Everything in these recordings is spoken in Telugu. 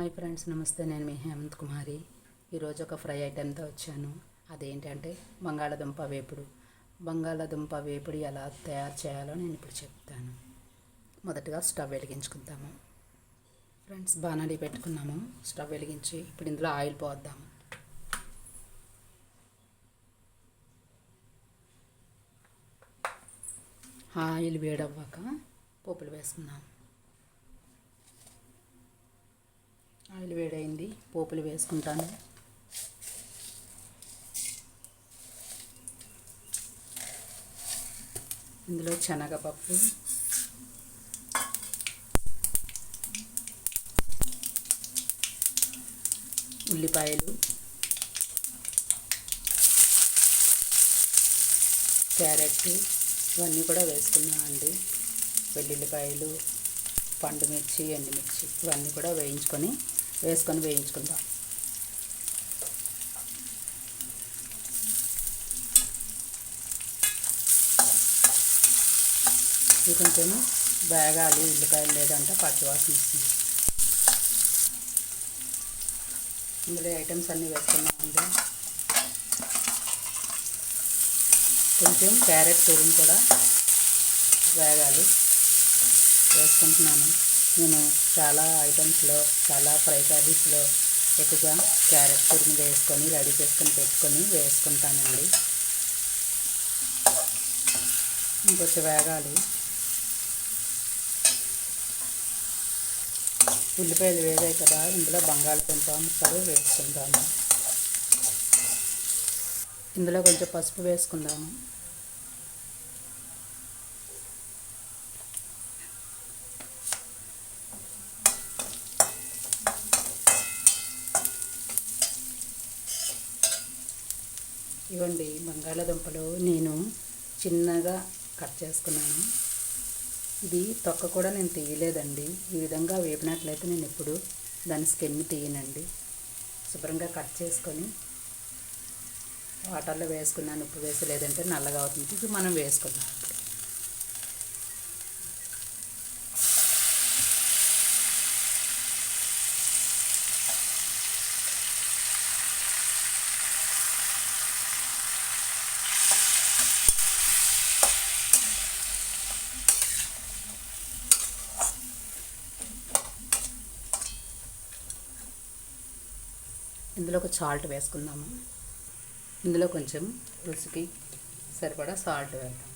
హాయ్ ఫ్రెండ్స్, నమస్తే. నేను మీ హేమంత్ కుమారి. ఈరోజు ఒక ఫ్రై ఐటెంతో వచ్చాను. అదేంటంటే బంగాళాదుంప వేపుడు ఎలా తయారు చేయాలో నేను ఇప్పుడు చెప్తాను. మొదటగా స్టవ్ వెలిగించుకుందాము. ఫ్రెండ్స్, బాణలి పెట్టుకున్నాము. స్టవ్ వెలిగించి ఇప్పుడు ఇందులో ఆయిల్ పోద్దాము. ఆయిల్ వేడవ్వాక పోపులు వేసుకుందాము. ఆయిల్ వేడైంది, పోపులు వేసుకుంటాను. ఇందులో శనగపప్పు, ఉల్లిపాయలు, క్యారెట్ ఇవన్నీ కూడా వేసుకున్నామండి. వెల్లుల్లిపాయలు, పండుమిర్చి, ఎండుమిర్చి ఇవన్నీ కూడా వేయించుకుందాం. ఇది కొంచెం వేగాలి. ఉల్లిపాయలు లేదంటే పచ్చివాసన వస్తుంది. ఇందులో ఐటమ్స్ అన్నీ వేసుకున్నామండి. కొంచెం క్యారెట్ తురుము కూడా వేగాలి, వేసుకుంటున్నాను. నేను చాలా ఐటమ్స్లో, చాలా ఫ్రై కర్రీస్లో ఎక్కువగా క్యారెట్ తురుము వేసుకొని రెడీ చేసుకొని పెట్టుకొని వేసుకుంటానండి. ఇంకొంచెం వేగాలి. ఉల్లిపాయలు వేగాయి కదా, ఇందులో బంగాళదుంప ముక్కలు వేసుకుందాము. ఇందులో కొంచెం పసుపు వేసుకుందాము. ఇవ్వండి, బంగాళాదుంపలు నేను చిన్నగా కట్ చేసుకున్నాను. ఇది తొక్క కూడా నేను తీయలేదండి. ఈ విధంగా వేపినట్లయితే నేను ఎప్పుడు దాని స్కిన్ తీయనండి. శుభ్రంగా కట్ చేసుకొని వాటర్లో వేసుకున్నాను. ఉప్పు వేసి, లేదంటే నల్లగా అవుతుంది. ఇది మనం వేసుకున్నాం. ఇందులో ఒక సాల్ట్ వేసుకుందాము. ఇందులో కొంచెం రుచికి సరిపడా సాల్ట్ వేద్దాం.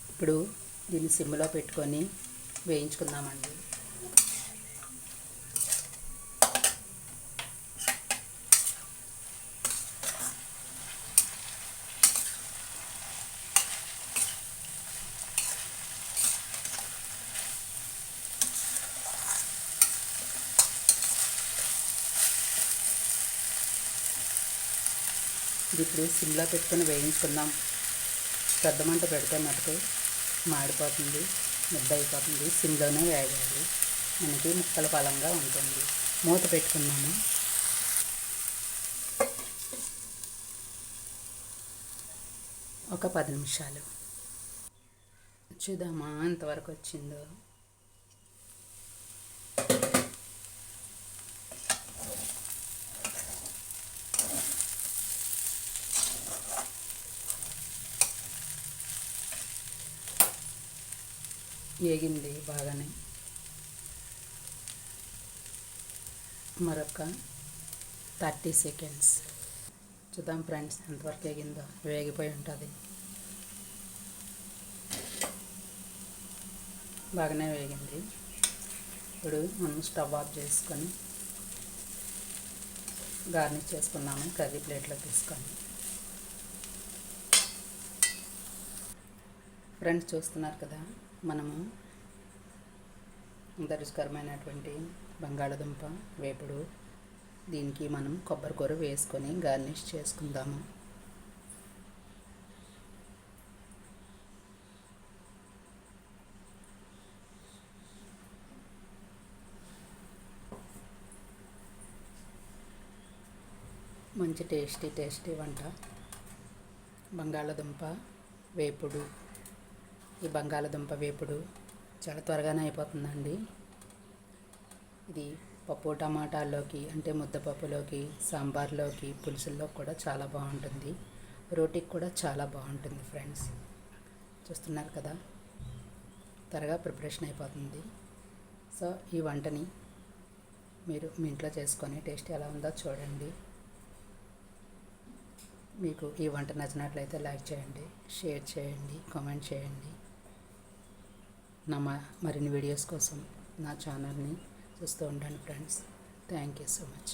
ఇప్పుడు దీన్ని సిమ్లో పెట్టుకొని వేయించుకుందామండి. ఇప్పుడు సిమ్లో పెట్టుకొని వేయించుకుందాం. పెద్ద మంట పెడితే మటుకు మాడిపోతుంది, ముద్ద అయిపోతుంది. సిమ్లోనే వేగాలి, మనకి ముక్కల బలంగా ఉంటుంది. మూత పెట్టుకున్నాము. ఒక 10 నిమిషాలు చూద్దామా ఎంతవరకు వచ్చిందో. వేగింది బాగానే. మరొక 30 సెకండ్స్ చూద్దాం ఫ్రెండ్స్ ఎంతవరకు వేగిందో. వేగిపోయి ఉంటుంది, బాగానే వేగింది. ఇప్పుడు మనం స్టవ్ ఆఫ్ చేసుకొని గార్నిష్ చేసుకున్నాము. కర్రీ ప్లేట్లో తీసుకొని ఫ్రెండ్స్ చూస్తున్నారు కదా, మనము ఇంత రుచికరమైనటువంటి బంగాళదుంప వేపుడు, దీనికి మనం కొబ్బరికూర వేసుకొని గార్నిష్ చేసుకుందాము. మంచి టేస్టీ వంట బంగాళదుంప వేపుడు. ఈ బంగాళదుంప వేపుడు చాలా త్వరగానే అయిపోతుందండి. ఇది పప్పు టమాటాల్లోకి అంటే ముద్దపప్పులోకి, సాంబార్లోకి, పులుసుల్లో కూడా చాలా బాగుంటుంది. రోటీకి కూడా చాలా బాగుంటుంది ఫ్రెండ్స్. చూస్తున్నారు కదా, త్వరగా ప్రిపరేషన్ అయిపోతుంది. సో ఈ వంటని మీరు మీ ఇంట్లో చేసుకొని టేస్ట్ ఎలా ఉందో చూడండి. మీకు ఈ వంట నచ్చినట్లయితే లైక్ చేయండి, షేర్ చేయండి, కామెంట్ చేయండి. మరిన్ని వీడియోస్ కోసం నా ఛానల్ని చూస్తూ ఉండండి friends. Thank you so much.